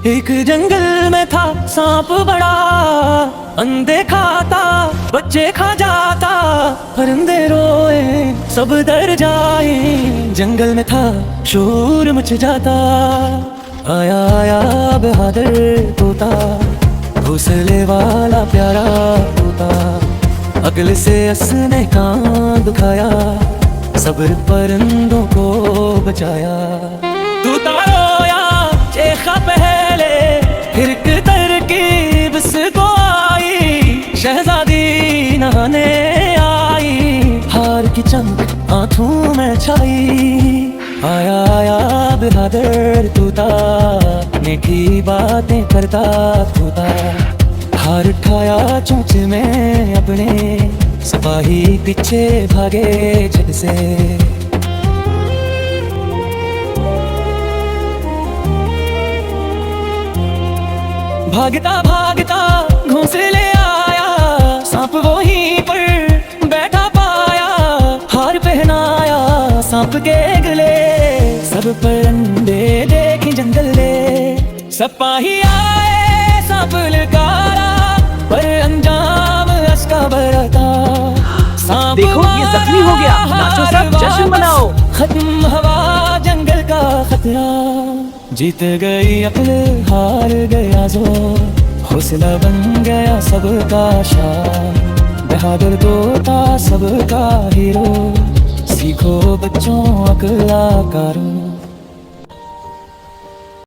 एक जंगल में था सांप बड़ा, अनदेखा था बच्चे खा जाता, परिंदे रोए सब डर जाए, जंगल में था शोर मच जाता। आया आया बहादुर तोता, घोंसले वाला प्यारा तोता, अगले से असने कान दुखाया, सब्र परिंदों को बचाया। तोता रोया चेखा पहले, फिर तरकीब से को आई, शहजादी नहाने आई, हार की चमक आंखों में छाई। आया आया बहादुर तोता, मीठी बातें करता तोता, हार उठाया चोंच में अपने, सिपाही पीछे भागे जग से। भागता भागता घोंसले आया, सांप वहीं पर बैठा पाया, हार पहनाया सांप के गले, सब परिंदे देखे जंगल ले, सिपाही आए सांप ललकारा, पर अंजाम उसका बरता। सांप देखो ये जख्मी हो गया, नाचो सब जश्न मनाओ। खत्म हवा जंगल का खतरा, जीत गई अक्ल हार गया जोर, हौसला बन गया सबका शान, बहादुर तोता सबका हीरो, सीखो बच्चों अक्ल करो।